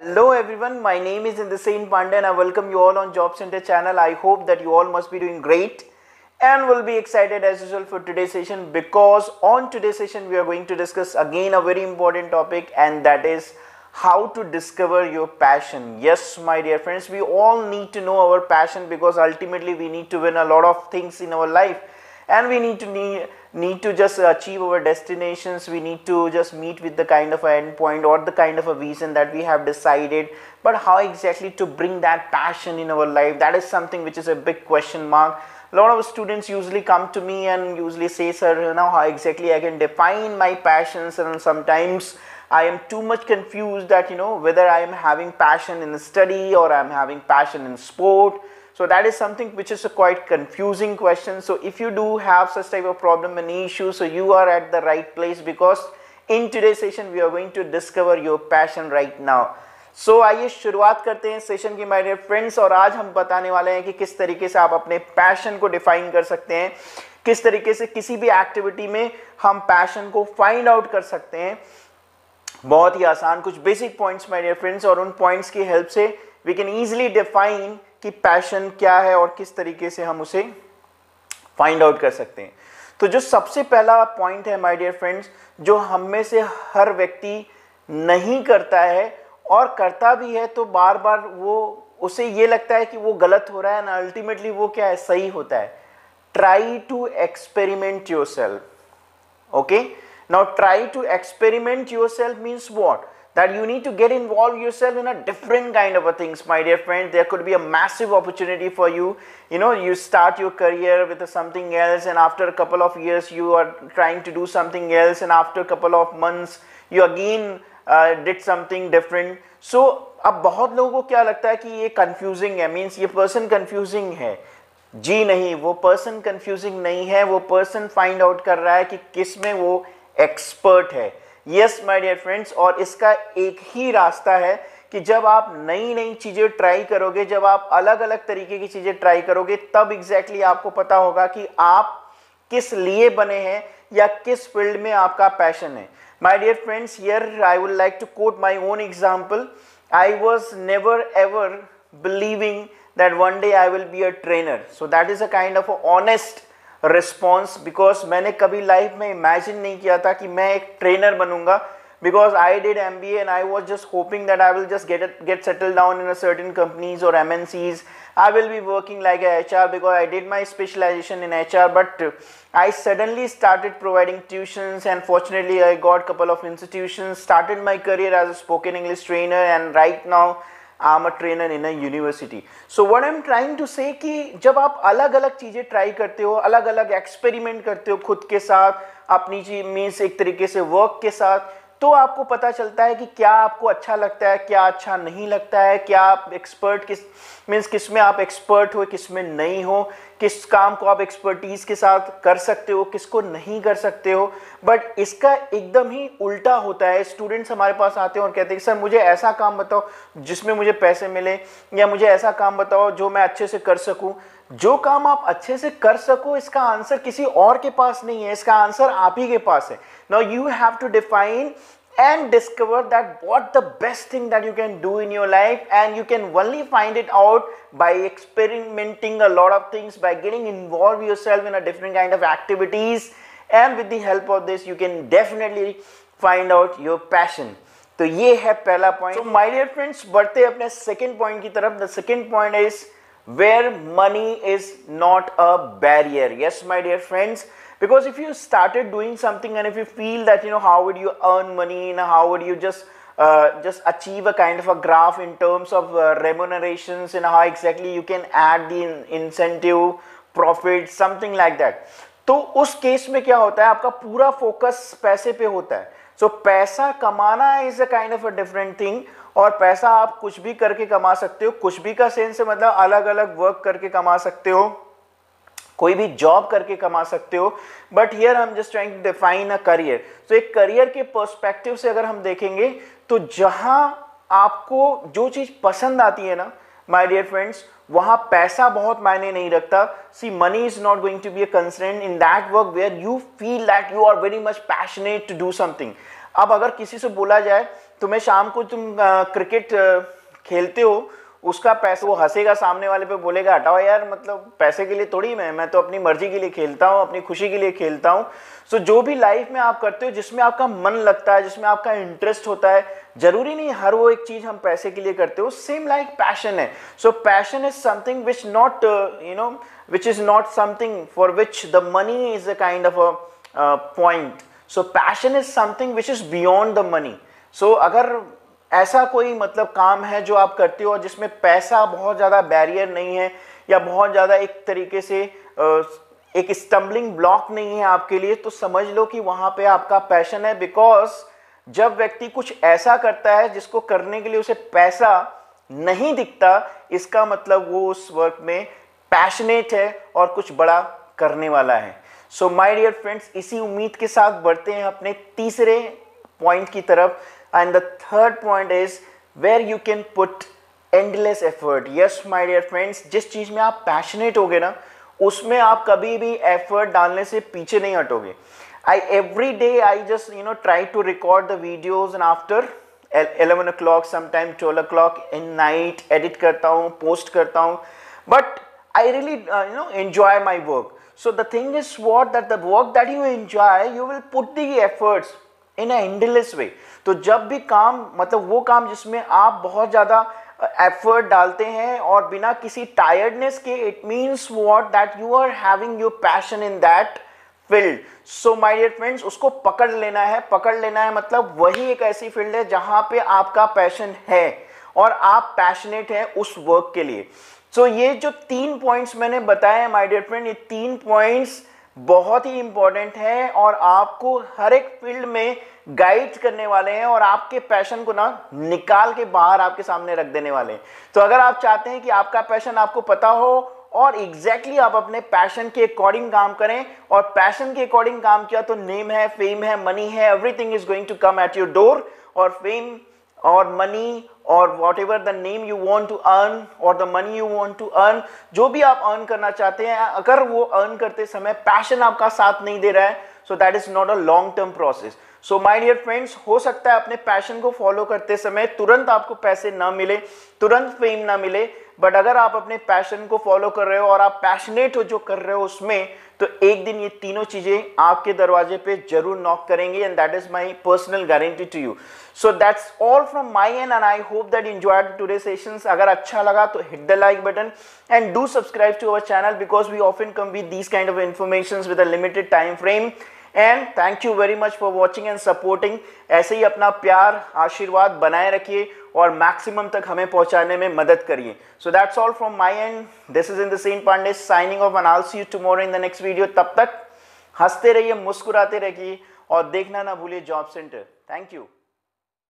Hello everyone, my name is Indraseen Pandey and I welcome you all on Job Center channel. I hope that you all must be doing great and will be excited as usual for today's session, because on today's session we are going to discuss again a very important topic, and that is how to discover your passion. Yes, my dear friends, we all need to know our passion, because ultimately we need to win a lot of things in our life, and we need to just achieve our destinations. We need to just meet with the kind of end point or the kind of a vision that we have decided, but how exactly to bring that passion in our life, that is something which is a big question mark. A lot of students usually come to me and usually say, sir, you know, how exactly I can define my passions, and sometimes I am too much confused that, you know, whether I am having passion in the study or I am having passion in sport. So that is something which is a quite confusing question. So if you do have such type of problem and issue, so you are at the right place, because in today's session we are going to discover your passion right now. So आइए शुरुआत करते हैं session की my dear friends, और आज हम बताने वाले हैं कि किस तरीके से आप अपने पैशन को डिफाइन कर सकते हैं, किस तरीके से किसी भी एक्टिविटी में हम पैशन को फाइंड आउट कर सकते हैं। बहुत ही आसान कुछ basic points my dear friends, और उन पॉइंट्स की हेल्प से वी कैन ईजिली डिफाइन कि पैशन क्या है और किस तरीके से हम उसे फाइंड आउट कर सकते हैं। तो जो सबसे पहला पॉइंट है माय डियर फ्रेंड्स, जो हम में से हर व्यक्ति नहीं करता है, और करता भी है तो बार बार वो उसे ये लगता है कि वो गलत हो रहा है, ना अल्टीमेटली वो क्या है, सही होता है। Try to experiment yourself. Okay, now try to experiment yourself means what? That you need to get involved yourself in a different kind of a things, my dear friend. There could be a massive opportunity for you. You know, you start your career with something else, and after a couple of years you are trying to do something else, and after a couple of months you again did something different. So अब बहुत लोगों को क्या लगता है कि ये confusing है, means ये person confusing है। जी नहीं, वो person confusing नहीं है, वो person find out कर रहा है कि किस में वो expert है। यस माय डियर फ्रेंड्स, और इसका एक ही रास्ता है कि जब आप नई नई चीज़ें ट्राई करोगे, जब आप अलग अलग तरीके की चीज़ें ट्राई करोगे, तब एग्जैक्टली आपको पता होगा कि आप किस लिए बने हैं या किस फील्ड में आपका पैशन है। My dear friends, here I would like to quote my own example. I was never ever believing that one day I will be a trainer. So that is a kind of honest response, because मैंने कभी life में imagine नहीं किया था कि मैं एक trainer बनूंगा, because I did MBA and I was just hoping that I will just get settle down in a certain companies और MNCs. I will be working like a HR because I did my specialization in HR, but I suddenly started providing tuitions, and fortunately I got couple of institutions, started my career as a spoken English trainer, and right now I'm a trainer in a university. So what I'm trying to say कि जब आप अलग अलग चीज़ें try करते हो, अलग अलग एक्सपेरिमेंट करते हो खुद के साथ, अपनी चीज मीन्स एक तरीके से वर्क के साथ, तो आपको पता चलता है कि क्या आपको अच्छा लगता है, क्या अच्छा नहीं लगता है, क्या आप एक्सपर्ट किस में आप एक्सपर्ट हो, किस में नहीं हो, किस काम को आप एक्सपर्टीज के साथ कर सकते हो, किसको नहीं कर सकते हो। बट इसका एकदम ही उल्टा होता है। स्टूडेंट्स हमारे पास आते हैं और कहते हैं सर मुझे ऐसा काम बताओ जिसमें मुझे पैसे मिले, या मुझे ऐसा काम बताओ जो मैं अच्छे से कर सकूं। जो काम आप अच्छे से कर सको, इसका आंसर किसी और के पास नहीं है, इसका आंसर आप ही के पास है। Now you have to define and discover that what the best thing that you can do in your life, and you can only find it out by experimenting a lot of things, by getting involved yourself in a different kind of activities, and with the help of this you can definitely find out your passion. तो ये है पहला point. So my dear friends, बढ़ते अपने second point की तरफ। The second point is where money is not a barrier. Yes my dear friends, because if you started doing something and if you feel that, you know, how would you earn money and how would you just achieve a kind of a graph in terms of remunerations, and how exactly you can add the incentive profit, something like that, तो उस case में क्या होता है, आपका पूरा focus पैसे पे होता है। सो पैसा कमाना is a kind of a different thing, और पैसा आप कुछ भी करके कमा सकते हो। कुछ भी का सेंस है मतलब अलग अलग वर्क करके कमा सकते हो, कोई भी जॉब करके कमा सकते हो। But here I am just trying to define a career. तो एक करियर के पर्सपेक्टिव से अगर हम देखेंगे, तो जहां आपको जो चीज पसंद आती है ना माय डियर फ्रेंड्स, वहां पैसा बहुत मायने नहीं रखता। See money is not going to be a concern in that work where you feel that you are very much passionate to do something. अब अगर किसी से बोला जाए तुम्हें शाम को तुम क्रिकेट खेलते हो, उसका पैसा, वो हंसेगा सामने वाले पे, बोलेगा हटाओ यार, मतलब पैसे के लिए थोड़ी मैं तो अपनी मर्जी के लिए खेलता हूँ, अपनी खुशी के लिए खेलता हूँ। सो जो भी लाइफ में आप करते हो जिसमें आपका मन लगता है, जिसमें आपका इंटरेस्ट होता है, जरूरी नहीं हर वो एक चीज हम पैसे के लिए करते हो। सेम लाइक पैशन है। सो passion is something which not which is not something for which the money is a kind of a point. So passion is something which is beyond the money. So अगर ऐसा कोई मतलब काम है जो आप करते हो जिसमें पैसा बहुत ज़्यादा बैरियर नहीं है, या बहुत ज़्यादा एक तरीके से एक स्टम्बलिंग ब्लॉक नहीं है आपके लिए, तो समझ लो कि वहाँ पे आपका पैशन है। बिकॉज जब व्यक्ति कुछ ऐसा करता है जिसको करने के लिए उसे पैसा नहीं दिखता, इसका मतलब वो उस वर्क में पैशनेट है और कुछ बड़ा करने वाला है। सो माय डियर फ्रेंड्स, इसी उम्मीद के साथ बढ़ते हैं अपने तीसरे पॉइंट की तरफ। And the third point is where you can put endless effort. Yes my dear friends, जिस चीज में आप पैशनेट होगे ना, उसमें आप कभी भी एफर्ट डालने से पीछे नहीं हटोगे। every day I just try to record the videos, and after 11 o'clock, sometime 12 o'clock in night edit करता हूँ, post करता हूँ, but I really enjoy my work. So the thing is what, that the work that you enjoy, you will put the efforts in an endless way. तो जब भी काम, मतलब वो काम जिसमें आप बहुत ज़्यादा एफर्ट डालते हैं और बिना किसी टायर्डनेस के, it means what, that you are having your passion in that field. So my dear friends, उसको पकड़ लेना है. पकड़ लेना है मतलब वही एक ऐसी फील्ड है जहां पे आपका पैशन है और आप पैशनेट हैं उस वर्क के लिए. सो ये जो 3 पॉइंट्स मैंने बताए हैं माय डियर फ्रेंड, ये 3 पॉइंट्स बहुत ही इंपॉर्टेंट है और आपको हर एक फील्ड में गाइड करने वाले हैं और आपके पैशन को ना निकाल के बाहर आपके सामने रख देने वाले हैं. तो अगर आप चाहते हैं कि आपका पैशन आपको पता हो और एग्जैक्टली आप अपने पैशन के अकॉर्डिंग काम करें, और पैशन के अकॉर्डिंग काम किया तो नेम है, फेम है, मनी है, everything is going to come at your door. और फेम और मनी और whatever the name you want to earn और the money you want to earn, जो भी आप अर्न करना चाहते हैं, अगर वो अर्न करते समय पैशन आपका साथ नहीं दे रहा है, so that is not a long term process. So my dear friends, हो सकता है अपने पैशन को फॉलो करते समय तुरंत आपको पैसे ना मिले, तुरंत फेम ना मिले, बट अगर आप अपने पैशन को फॉलो कर रहे हो और आप पैशनेट हो जो कर रहे हो उसमें, तो एक दिन ये तीनों चीजें आपके दरवाजे पे जरूर नॉक करेंगे. And that is my personal guarantee to you. So that's all from my end I hope that enjoyed today sessions. अगर अच्छा लगा तो hit the like button and do subscribe to our channel, because we often come with these kind of informations with a limited time frame. And thank you very much for watching and supporting. ऐसे ही अपना प्यार आशीर्वाद बनाए रखिए और maximum तक हमें पहुंचाने में मदद करिए. So that's all from my end. This is Indrasen Pandey signing off, and I will see you tomorrow in the next video. तब तक हंसते रहिए, मुस्कुराते रहिए और देखना ना भूलिए जॉब सेंटर. Thank you.